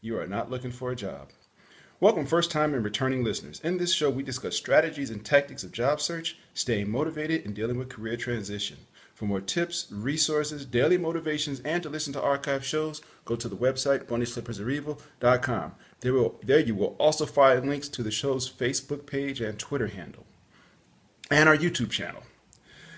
You are not looking for a job. Welcome, first time and returning listeners. In this show, we discuss strategies and tactics of job search, staying motivated, and dealing with career transition. For more tips, resources, daily motivations, and to listen to archive shows, go to the website bunnyslippersofevil.com. There you will also find links to the show's Facebook page and Twitter handle, and our YouTube channel.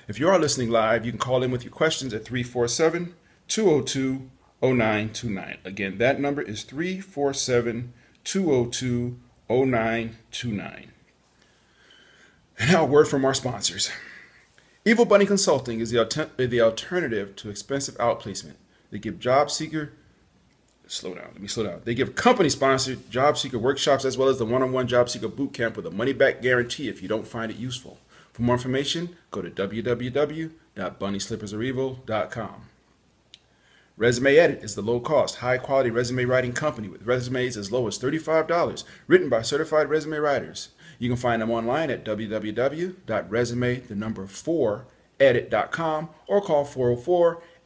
If you are listening live, you can call in with your questions at 347 202 0929. Again, that number is 347 202 0929. And now a word from our sponsors. Evil Bunny Consulting is the alternative to expensive outplacement. They give job seeker, let me slow down. They give company-sponsored job seeker workshops as well as the one-on-one job seeker boot camp with a money-back guarantee if you don't find it useful. For more information, go to www.bunnyslippersofevil.com. Resume Edit is the low-cost, high-quality resume writing company with resumes as low as $35, written by certified resume writers. You can find them online at www.resume4edit.com or call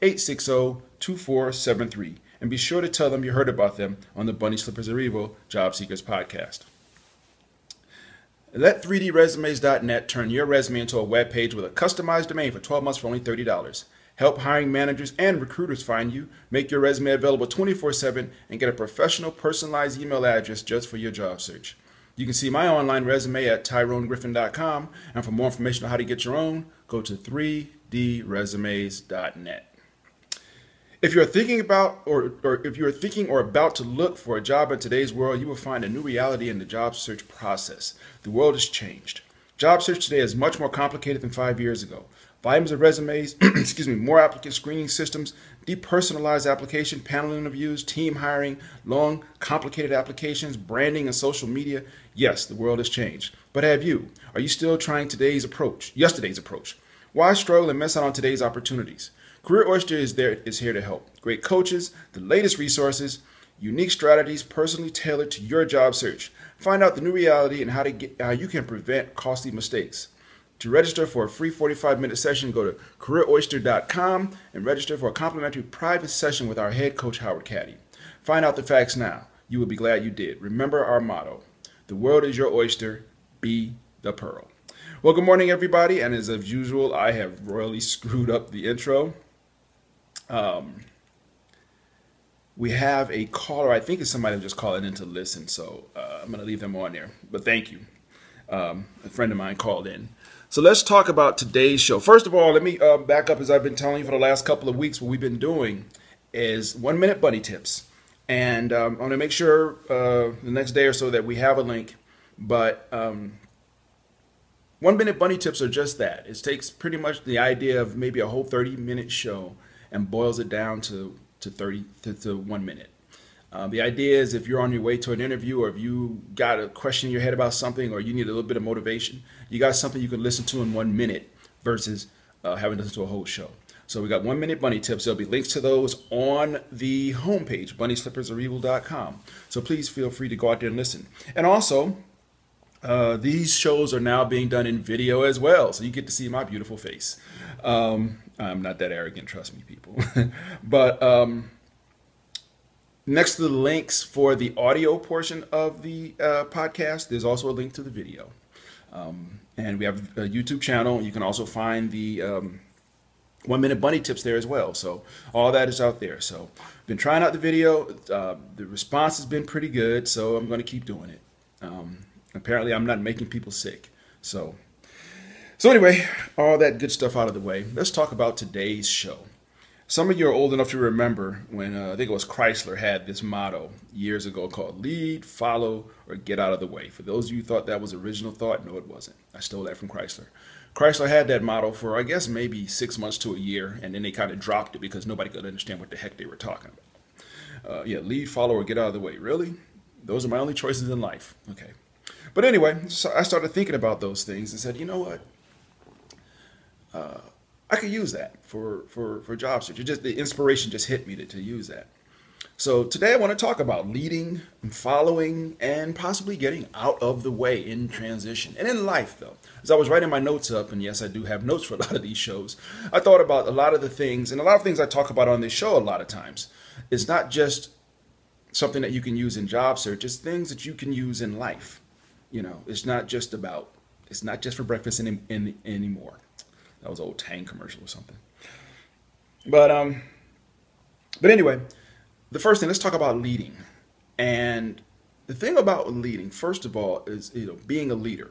404-860-2473. And be sure to tell them you heard about them on the Bunny Slippers of Evil Job Seekers podcast. Let 3dresumes.net turn your resume into a web page with a customized domain for 12 months for only $30. Help hiring managers and recruiters find you, make your resume available 24/7, and get a professional personalized email address just for your job search. You can see my online resume at tyronegriffin.com, and for more information on how to get your own, go to 3dresumes.net. If you're thinking about or about to look for a job in today's world, you will find a new reality in the job search process. The world has changed. Job search today is much more complicated than 5 years ago. Volumes of resumes, more applicant screening systems, depersonalized application, panel interviews, team hiring, long, complicated applications, branding, and social media. Yes, the world has changed. But have you? Are you still trying yesterday's approach? Why struggle and miss out on today's opportunities? Career Oyster is here to help. Great coaches, the latest resources, unique strategies personally tailored to your job search. Find out the new reality and how you can prevent costly mistakes. To register for a free 45-minute session, go to careeroyster.com and register for a complimentary private session with our head coach, Howard Caddy. Find out the facts now. You will be glad you did. Remember our motto: the world is your oyster, be the pearl. Well, good morning, everybody. And as of usual, I have royally screwed up the intro. We have a caller. I think it's somebody just calling in to listen, so I'm going to leave them on there. But thank you. A friend of mine called in. So let's talk about today's show. First of all, let me back up. As I've been telling you for the last couple of weeks, what we've been doing is 1-minute bunny tips. And I'm going to make sure the next day or so that we have a link. But 1-minute bunny tips are just that. It takes pretty much the idea of maybe a whole 30-minute show and boils it down to 1 minute. The idea is if you're on your way to an interview, or if you got a question in your head about something, or you need a little bit of motivation, you got something you can listen to in 1 minute versus having to listen to a whole show. So we got 1-minute bunny tips. There'll be links to those on the homepage, bunnyslippersofevil.com. So please feel free to go out there and listen. And also, these shows are now being done in video as well, so you get to see my beautiful face. I'm not that arrogant, trust me, people. But next to the links for the audio portion of the podcast, there's also a link to the video. And we have a YouTube channel. You can also find the 1-minute bunny tips there as well. So all that is out there. So I've been trying out the video. The response has been pretty good, so I'm going to keep doing it. Apparently, I'm not making people sick. So anyway, all that good stuff out of the way. Let's talk about today's show. Some of you are old enough to remember when I think it was Chrysler had this motto years ago called lead, follow, or get out of the way. For those of you who thought that was original thought, no, it wasn't. I stole that from Chrysler. Chrysler had that motto for, I guess, maybe 6 months to a year, and then they kind of dropped it because nobody could understand what the heck they were talking about. Lead, follow, or get out of the way. Really? Those are my only choices in life. Okay. But anyway, so I started thinking about those things and said, you know what? I could use that for job search. The inspiration just hit me to use that. So today I want to talk about leading and following and possibly getting out of the way in transition. And in life, though, as I was writing my notes up, and yes, I do have notes for a lot of these shows, I thought about a lot of the things, and a lot of things I talk about on this show a lot of times. It's not just something that you can use in job search. It's things that you can use in life. You know, it's not just for breakfast anymore. That was an old Tang commercial or something. But um, but anyway, the first thing, let's talk about leading. And the thing about leading, first of all, is being a leader.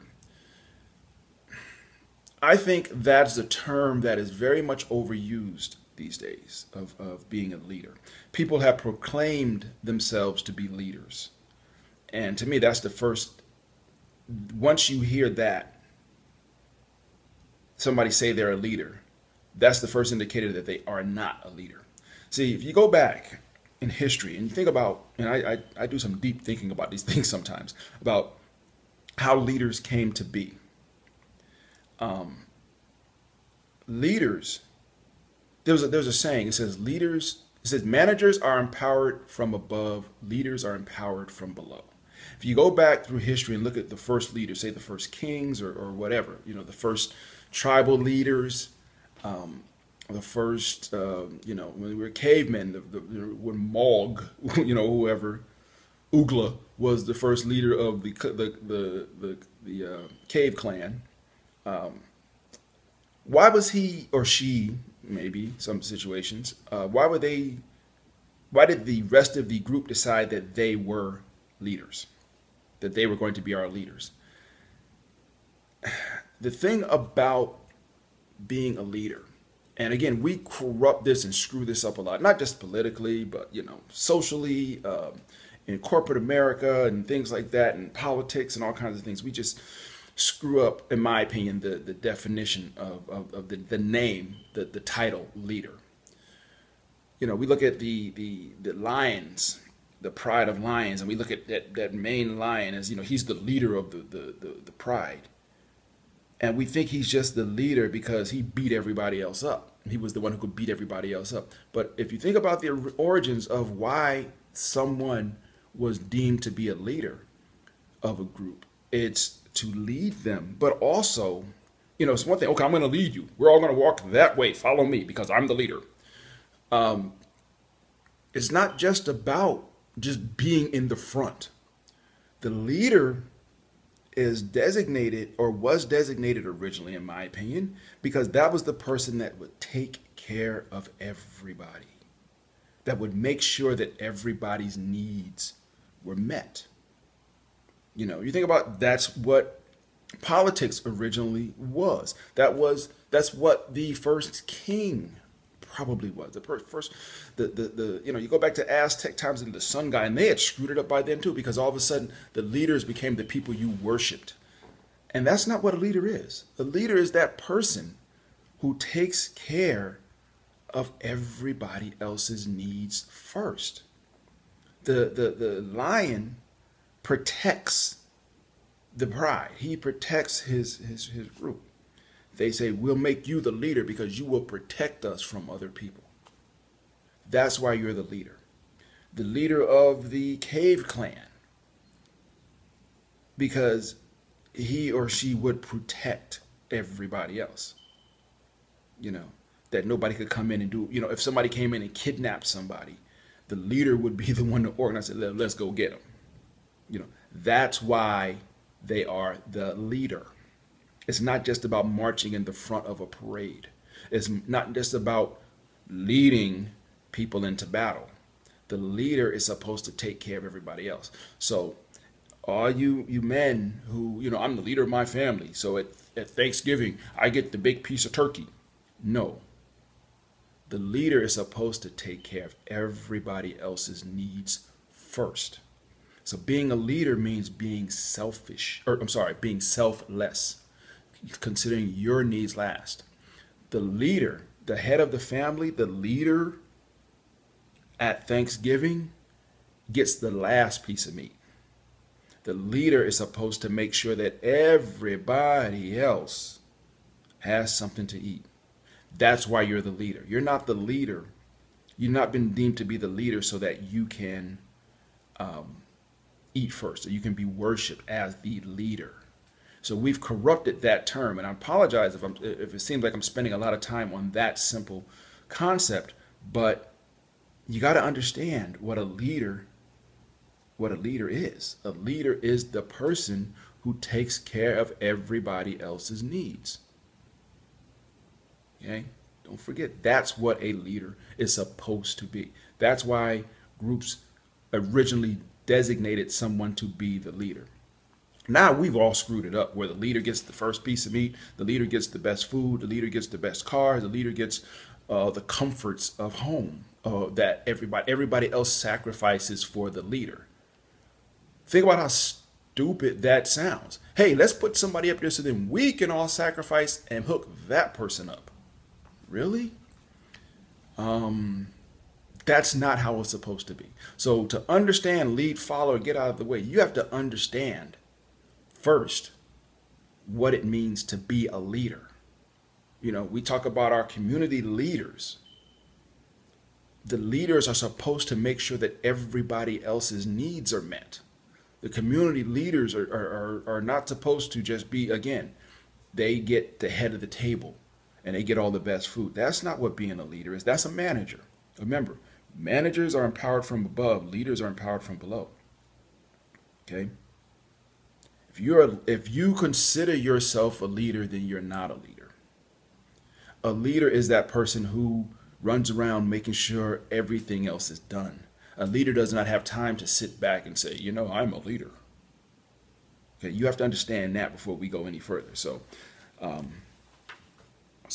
I think that's a term that is very much overused these days of being a leader. People have proclaimed themselves to be leaders. And to me, that's the first, once you hear that, somebody say they're a leader, that's the first indicator that they are not a leader. See, if you go back in history and you think about, and I do some deep thinking about these things sometimes, about how leaders came to be. Um, Leaders, there's a saying, it says managers are empowered from above, leaders are empowered from below. If you go back through history and look at the first leaders, say the first kings or whatever, the first tribal leaders, the first, when we were cavemen, when Mog, whoever, Ugla was the first leader of the cave clan. Why was he or she, maybe some situations, why did the rest of the group decide that they were leaders, that they were going to be our leaders? The thing about being a leader, and again, we corrupt this and screw this up a lot, not just politically, but socially, in corporate America and things like that, and politics and all kinds of things. We just screw up, in my opinion, the definition of the name, the title leader. We look at the lions, the pride of lions, and we look at that main lion as, he's the leader of the pride. And we think he's just the leader because he beat everybody else up. He was the one who could beat everybody else up. But if you think about the origins of why someone was deemed to be a leader of a group, it's to lead them. But also, it's one thing, okay, I'm going to lead you. We're all going to walk that way. Follow me because I'm the leader. It's not just about just being in the front. The leader is designated, or was designated originally, in my opinion, because that was the person that would take care of everybody, that would make sure that everybody's needs were met. You think about, that's what politics originally was. That's what the first king probably was. You go back to Aztec times and the sun guy, and they had screwed it up by then too, because all of a sudden the leaders became the people you worshipped. And that's not what a leader is. A leader is that person who takes care of everybody else's needs first. The lion protects the pride. He protects his group. They say, we'll make you the leader because you will protect us from other people. That's why you're the leader. The leader of the cave clan, because he or she would protect everybody else. That nobody could come in and do, if somebody came in and kidnapped somebody, the leader would be the one to organize it. Let's go get them. That's why they are the leader. It's not just about marching in the front of a parade. It's not just about leading people into battle. The leader is supposed to take care of everybody else. So all you men who, I'm the leader of my family, so at Thanksgiving, I get the big piece of turkey. No. The leader is supposed to take care of everybody else's needs first. So being a leader means being being selfless, considering your needs last. The leader, the head of the family, the leader at Thanksgiving gets the last piece of meat. The leader is supposed to make sure that everybody else has something to eat. That's why you're the leader. You're not the leader. You've not been deemed to be the leader so that you can eat first, so you can be worshipped as the leader. So we've corrupted that term, and I apologize if it seems like I'm spending a lot of time on that simple concept, but you got to understand what a leader what a leader is. A leader is the person who takes care of everybody else's needs. Okay? Don't forget, that's what a leader is supposed to be. That's why groups originally designated someone to be the leader. Now we've all screwed it up where the leader gets the first piece of meat, the leader gets the best food, the leader gets the best car, the leader gets the comforts of home that everybody else sacrifices for the leader. Think about how stupid that sounds. Hey, let's put somebody up there so then we can all sacrifice and hook that person up. Really? That's not how it's supposed to be. So to understand lead, follow, get out of the way, you have to understand first what it means to be a leader. You know, we talk about our community leaders. The leaders are supposed to make sure that everybody else's needs are met. The community leaders are not supposed to just be, again, they get the head of the table and they get all the best food. That's not what being a leader is. That's a manager. Remember, managers are empowered from above. Leaders are empowered from below. Okay? If you consider yourself a leader, then you're not a leader. A leader is that person who runs around making sure everything else is done. A leader does not have time to sit back and say, you know, I'm a leader. Okay, you have to understand that before we go any further. So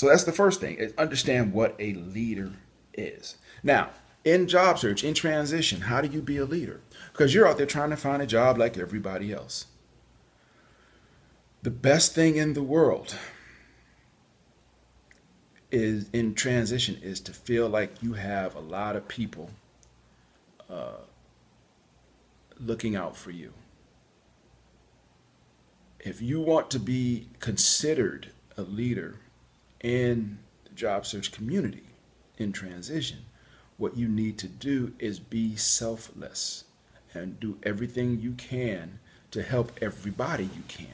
that's the first thing, is understand what a leader is. Now, in job search, in transition, how do you be a leader? Because you're out there trying to find a job like everybody else. The best thing in the world is in transition is to feel like you have a lot of people looking out for you. If you want to be considered a leader in the job search community in transition, what you need to do is be selfless and do everything you can to help everybody you can.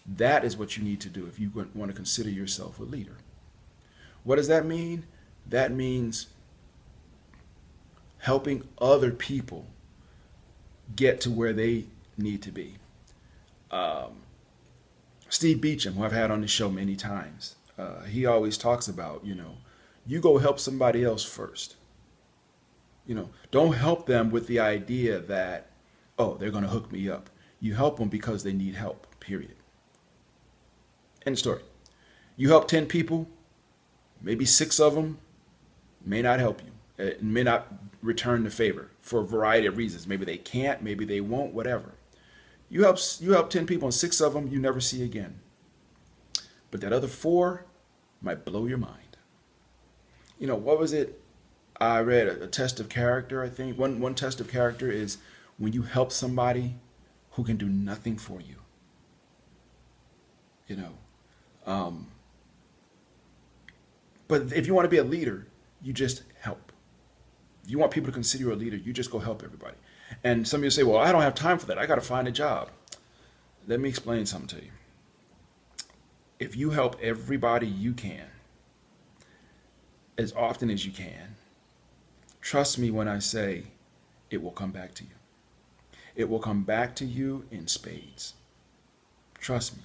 That is what you need to do if you want to consider yourself a leader. What does that mean? That means helping other people get to where they need to be. Steve Beacham, who I've had on the show many times, he always talks about, you go help somebody else first. Don't help them with the idea that, oh, they're going to hook me up. You help them because they need help, period. End story. You help 10 people, maybe 6 of them may not help you. It may not return the favor for a variety of reasons. Maybe they can't, maybe they won't, whatever. You help 10 people and 6 of them you never see again. But that other 4 might blow your mind. What was it? I read a test of character, I think. One test of character is when you help somebody who can do nothing for you. But if you want to be a leader, you just help. If you want people to consider you a leader, you just go help everybody. And some of you say, well, I don't have time for that. I got to find a job. Let me explain something to you. If you help everybody you can, as often as you can, trust me when I say it will come back to you. It will come back to you in spades. Trust me.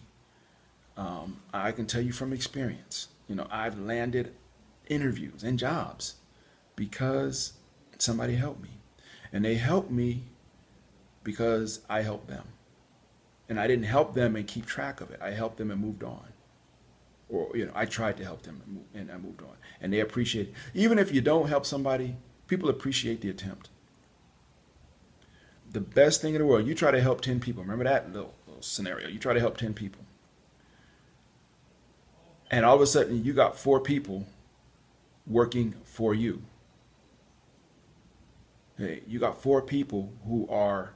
I can tell you from experience. I've landed interviews and jobs because somebody helped me. And they helped me because I helped them. And I didn't help them and keep track of it. I helped them and moved on. Or, I tried to help them and I moved on. And they appreciate it. Even if you don't help somebody, people appreciate the attempt. The best thing in the world, you try to help 10 people. Remember that little scenario? You try to help 10 people. And all of a sudden, you got 4 people working for you. Hey, you got 4 people who are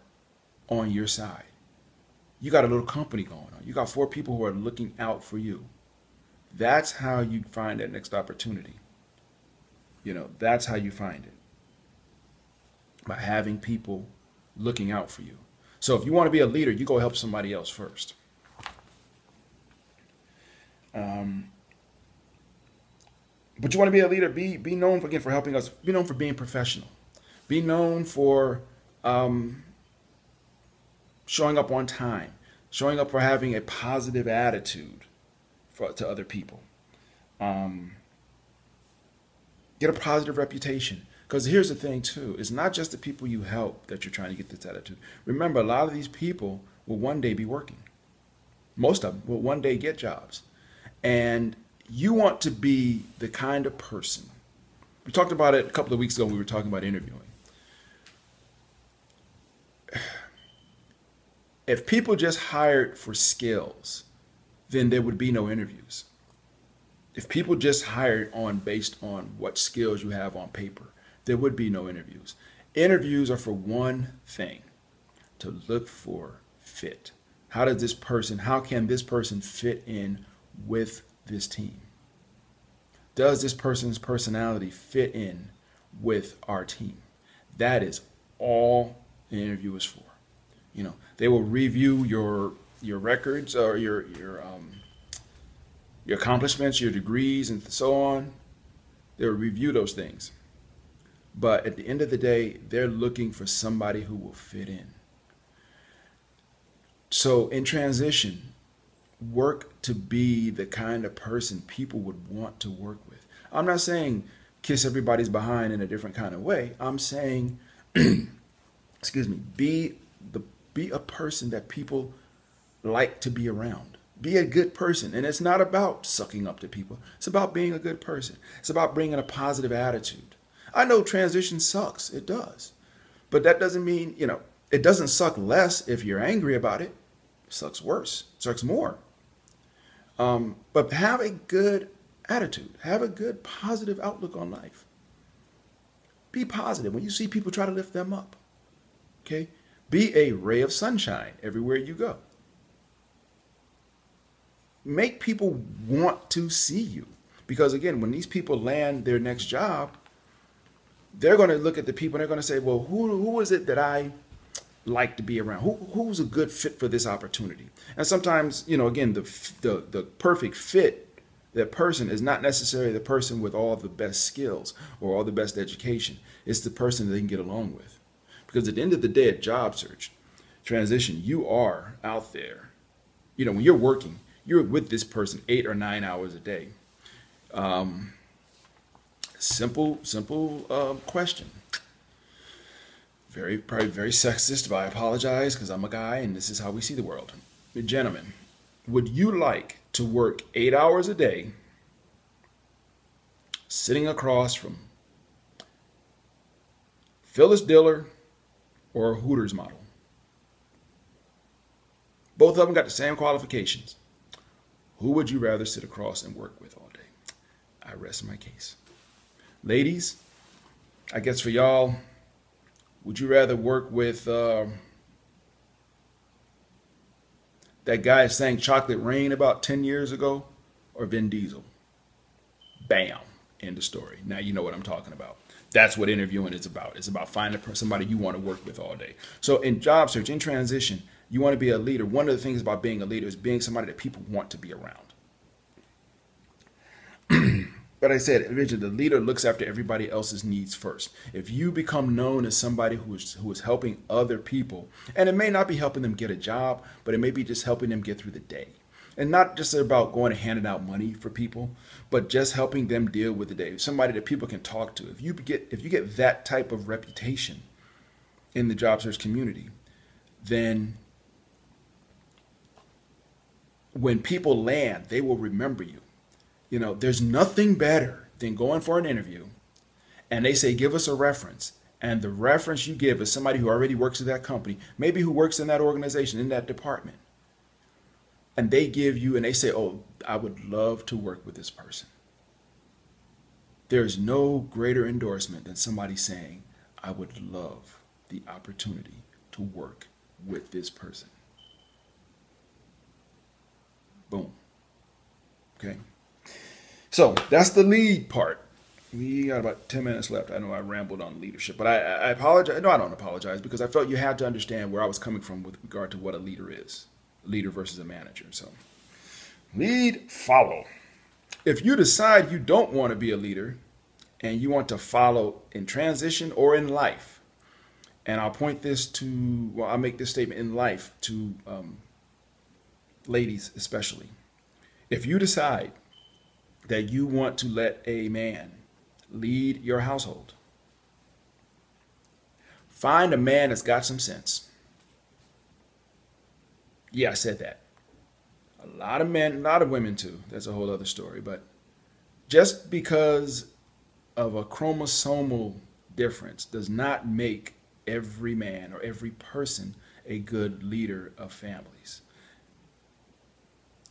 on your side. You got a little company going on. You got 4 people who are looking out for you. That's how you find that next opportunity. That's how you find it. By having people looking out for you. So if you want to be a leader, you go help somebody else first. But you want to be a leader, be known for helping us, be known for being professional. Be known for showing up on time, showing up for having a positive attitude to other people. Um, get a positive reputation. Because here's the thing, too. It's not just the people you help that you're trying to get this attitude. Remember, a lot of these people will one day be working. Most of them will one day get jobs. And you want to be the kind of person. We talked about it a couple of weeks ago when we were talking about interviewing. If people just hired for skills, then there would be no interviews. If people just hired on based on what skills you have on paper, there would be no interviews. Interviews are for one thing, to look for fit. How can this person fit in with this team? Does this person's personality fit in with our team? That is all an interview is for. They will review your records or your accomplishments, your degrees, and so on. They'll review those things. But at the end of the day, they're looking for somebody who will fit in. So in transition, work to be the kind of person people would want to work with. I'm not saying kiss everybody's behind in a different kind of way. I'm saying, excuse me, be a person that people like to be around. Be a good person. And it's not about sucking up to people. It's about being a good person. It's about bringing a positive attitude. I know transition sucks. It does. But that doesn't mean, it doesn't suck less if you're angry about it. It sucks worse. It sucks more. But have a good attitude. Have a good positive outlook on life. Be positive when you see people, try to lift them up. Okay? Be a ray of sunshine everywhere you go. Make people want to see you. Because again, when these people land their next job, they're going to look at the people and they're going to say, well, who is it that I like to be around? Who's a good fit for this opportunity? And sometimes, again, the perfect fit, that person is not necessarily the person with all the best skills or all the best education. It's the person that they can get along with. Because at the end of the day, at job search, transition, you are out there. When you're working, you're with this person 8 or 9 hours a day. Simple question. Probably very sexist, but I apologize because I'm a guy and this is how we see the world. Gentlemen, would you like to work 8 hours a day sitting across from Phyllis Diller or a Hooters model? Both of them got the same qualifications. Who would you rather sit across and work with all day? I rest my case. Ladies, I guess for y'all, would you rather work with that guy who sang Chocolate Rain about 10 years ago or Vin Diesel? Bam. End of story. Now you know what I'm talking about. That's what interviewing is about. It's about finding somebody you want to work with all day. So in job search, in transition, you want to be a leader. One of the things about being a leader is being somebody that people want to be around. But I said, originally, the leader looks after everybody else's needs first. If you become known as somebody who is helping other people, and it may not be helping them get a job, but it may be just helping them get through the day. And not just about going and handing out money for people, but just helping them deal with the day. Somebody that people can talk to. If you get that type of reputation in the job search community, then when people land, they will remember you. There's nothing better than going for an interview and they say, give us a reference. And the reference you give is somebody who already works at that company, maybe who works in that organization, in that department. And they give you, and they say, oh, I would love to work with this person. There's no greater endorsement than somebody saying, I would love the opportunity to work with this person. Boom. Okay. So that's the lead part. We got about 10 minutes left. I know I rambled on leadership, but I apologize. No, I don't apologize because I felt you had to understand where I was coming from with regard to what a leader is. A leader versus a manager. So lead, follow. If you decide you don't want to be a leader and you want to follow in transition or in life, And I'll point this to, well, I'll make this statement in life to ladies especially. If you decide that you want to let a man lead your household, find a man that's got some sense. Yeah, I said that. A lot of men, a lot of women too. That's a whole other story. But just because of a chromosomal difference does not make every man or every person a good leader of families.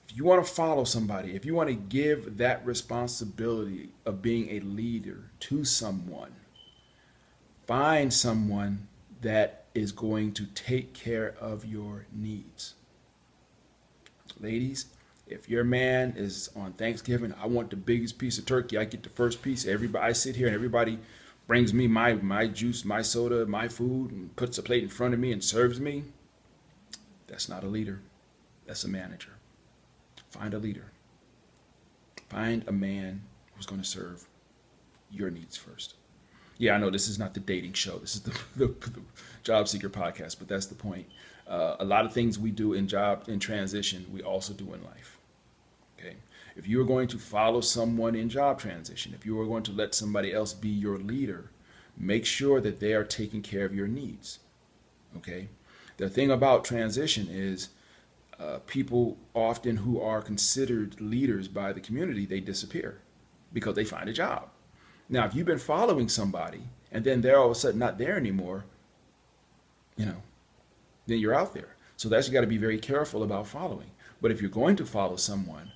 If you want to follow somebody, if you want to give that responsibility of being a leader to someone, find someone that is going to take care of your needs. Ladies, if your man is on Thanksgiving, I want the biggest piece of turkey. I get the first piece. Everybody, I sit here and everybody brings me my juice, my soda, my food, and puts a plate in front of me and serves me. That's not a leader. That's a manager. Find a leader. Find a man who's going to serve your needs first. Yeah, I know this is not the dating show. This is the job seeker podcast, but that's the point. A lot of things we do in transition, we also do in life. Okay. If you are going to follow someone in job transition, if you are going to let somebody else be your leader, make sure that they are taking care of your needs. Okay. The thing about transition is people often who are considered leaders by the community, they disappear because they find a job. Now, if you've been following somebody and then they're all of a sudden not there anymore, then you're out there. So that's, you got to be very careful about following. But if you're going to follow someone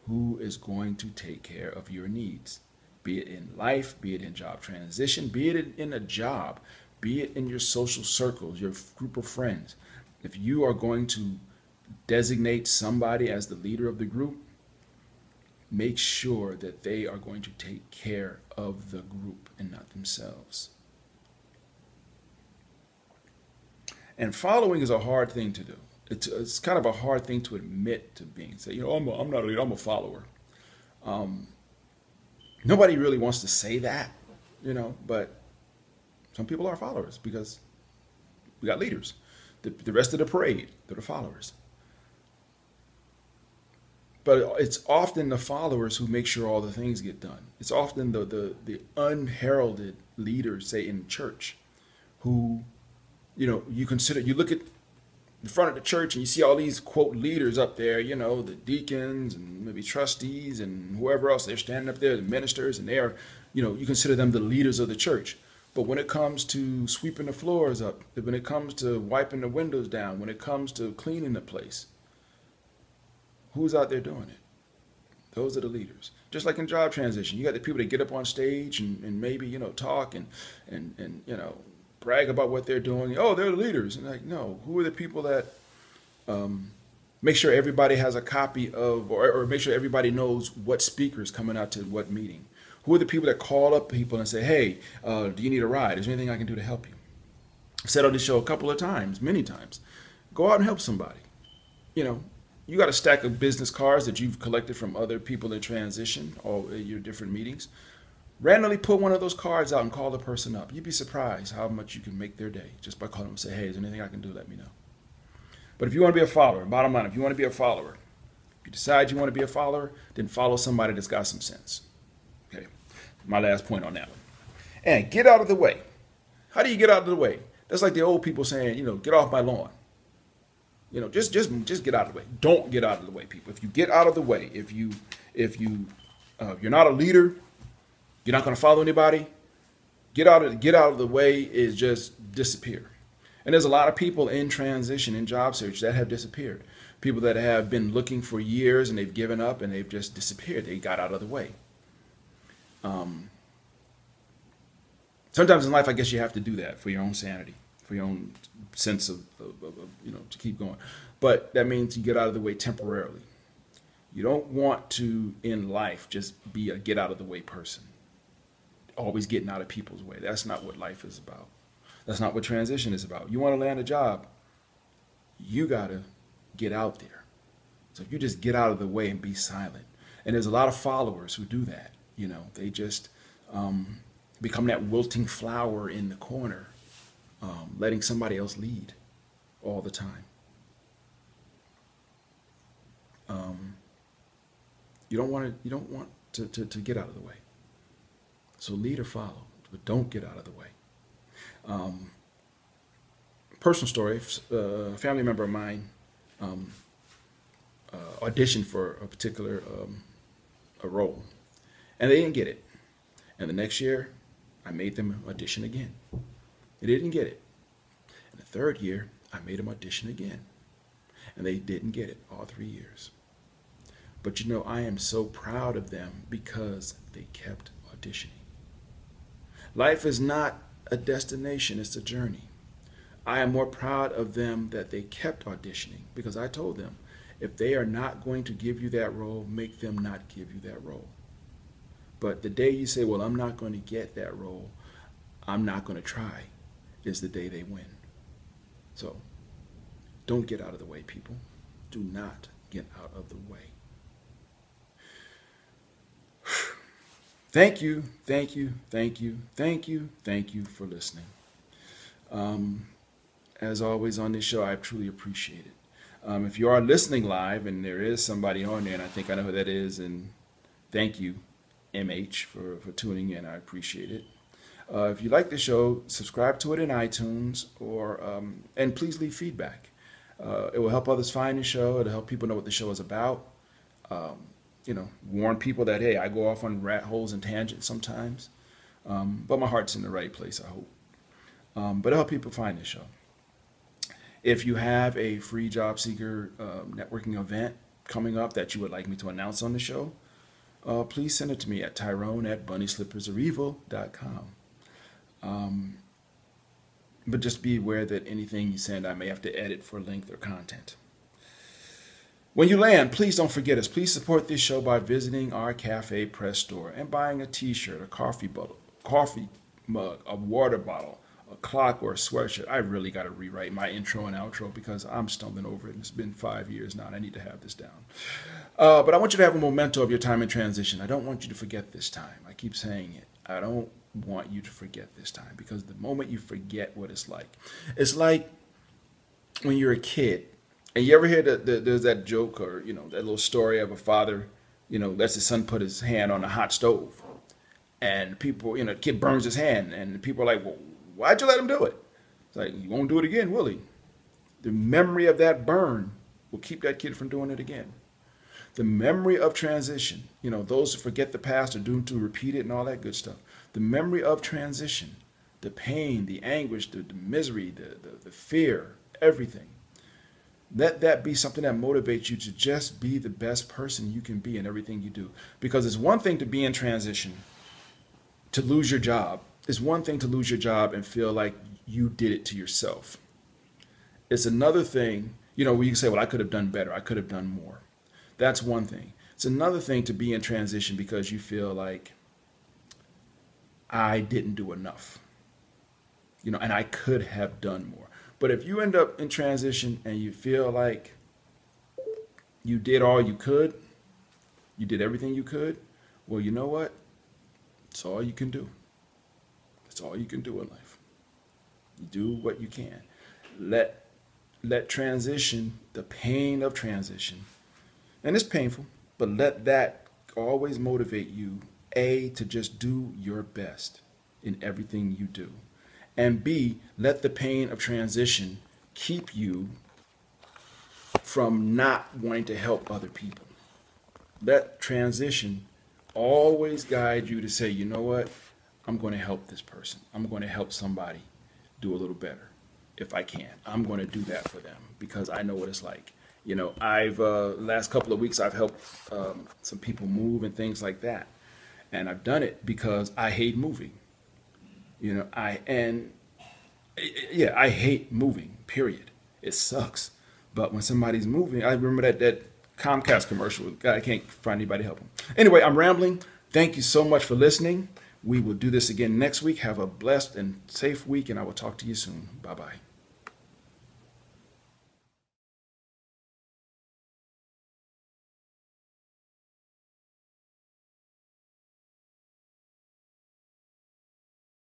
who is going to take care of your needs, be it in life, be it in job transition, be it in a job, be it in your social circles, your group of friends. If you are going to designate somebody as the leader of the group, make sure that they are going to take care of the group and not themselves. And following is a hard thing to do. It's kind of a hard thing to admit to being. Say, I'm not a leader, I'm a follower. Nobody really wants to say that, but some people are followers because we got leaders. The rest of the parade, they're the followers. But it's often the followers who make sure all the things get done. It's often the unheralded leaders, say in church, who, you look at the front of the church and you see all these, quote, leaders up there, the deacons and maybe trustees and whoever else, they're standing up there, the ministers, and they are, you consider them the leaders of the church. But when it comes to sweeping the floors up, when it comes to wiping the windows down, when it comes to cleaning the place, who's out there doing it? Those are the leaders. Just like in job transition, you got the people that get up on stage and maybe, talk and brag about what they're doing. Oh, they're the leaders. And no, who are the people that make sure everybody has a copy of, or make sure everybody knows what speaker's coming out to what meeting? Who are the people that call up people and say, hey, do you need a ride? Is there anything I can do to help you? I've said on this show a couple of times, many times, go out and help somebody. You got a stack of business cards that you've collected from other people in transition or your different meetings. Randomly put one of those cards out and call the person up. You'd be surprised how much you can make their day just by calling them and say, hey, is there anything I can do? Let me know. But if you want to be a follower, bottom line, if you want to be a follower, if you decide you want to be a follower, then follow somebody that's got some sense. Okay, my last point on that one. And get out of the way. How do you get out of the way? That's like the old people saying, get off my lawn. Just get out of the way. Don't get out of the way, people. If you get out of the way, if you're not a leader, you're not going to follow anybody. Get out of the way is just disappear. And there's a lot of people in transition, in job search, that have disappeared. People that have been looking for years and they've given up and they've just disappeared. They got out of the way. Sometimes in life, I guess you have to do that for your own sanity, for your own sense of to keep going. But that means you get out of the way temporarily. You don't want to, in life, just be a get out of the way person. Always getting out of people's way. That's not what life is about. That's not what transition is about. You want to land a job, you got to get out there. So if you just get out of the way and be silent. And there's a lot of followers who do that. They just become that wilting flower in the corner, letting somebody else lead all the time. You don't want to get out of the way. So lead or follow, but don't get out of the way. Personal story: a family member of mine auditioned for a particular a role, and they didn't get it. And the next year, I made them audition again. They didn't get it. And the third year, I made them audition again, and they didn't get it all 3 years. But you know, I am so proud of them because they kept auditioning. Life is not a destination, it's a journey. I am more proud of them that they kept auditioning because I told them, if they are not going to give you that role, make them not give you that role. But the day you say, well, I'm not going to get that role, I'm not going to try, is the day they win. So don't get out of the way, people. Do not get out of the way. Thank you, thank you, thank you, thank you, thank you for listening. As always on this show, I truly appreciate it. If you are listening live and there is somebody on there, and I think I know who that is, and thank you, MH, for tuning in. I appreciate it. If you like the show, subscribe to it in iTunes, and please leave feedback. It will help others find the show. It'll help people know what the show is about. Warn people that, hey, I go off on rat holes and tangents sometimes, but my heart's in the right place, I hope. But it'll help people find the show. If you have a free job seeker networking event coming up that you would like me to announce on the show, please send it to me at Tyrone@bunnyslippersofevil.com. But just be aware that anything you send, I may have to edit for length or content. When you land, please don't forget us. Please support this show by visiting our Cafe Press store and buying a t-shirt, a coffee mug, a water bottle, a clock, or a sweatshirt. I really got to rewrite my intro and outro because I'm stumbling over it. It's been 5 years now, and I need to have this down. But I want you to have a memento of your time in transition. I don't want you to forget this time. I keep saying it. I don't want you to forget this time because the moment you forget what it's like when you're a kid. And you ever hear there's that joke or, that little story of a father, lets his son put his hand on a hot stove. And people, the kid burns his hand. And people are like, well, why'd you let him do it? It's like, he won't do it again, will he? The memory of that burn will keep that kid from doing it again. The memory of transition, those who forget the past are doomed to repeat it and all that good stuff. The memory of transition, the pain, the anguish, the misery, the fear, everything. Let that be something that motivates you to just be the best person you can be in everything you do. Because it's one thing to be in transition, to lose your job. It's one thing to lose your job and feel like you did it to yourself. It's another thing, where you can say, well, I could have done better. I could have done more. That's one thing. It's another thing to be in transition because you feel like I didn't do enough, and I could have done more. But if you end up in transition and you feel like you did all you could, you did everything you could, well, you know what? It's all you can do. It's all you can do in life. You do what you can. Let transition, the pain of transition, and it's painful, but let that always motivate you, A, to just do your best in everything you do. And B, let the pain of transition keep you from not wanting to help other people. Let transition always guide you to say, you know what? I'm going to help this person. I'm going to help somebody do a little better if I can. I'm going to do that for them because I know what it's like. I've last couple of weeks I've helped some people move and things like that. And I've done it because I hate moving. I hate moving, period. It sucks. But when somebody's moving, I remember that Comcast commercial. God, I can't find anybody to help them. Anyway, I'm rambling. Thank you so much for listening. We will do this again next week. Have a blessed and safe week, and I will talk to you soon. Bye-bye.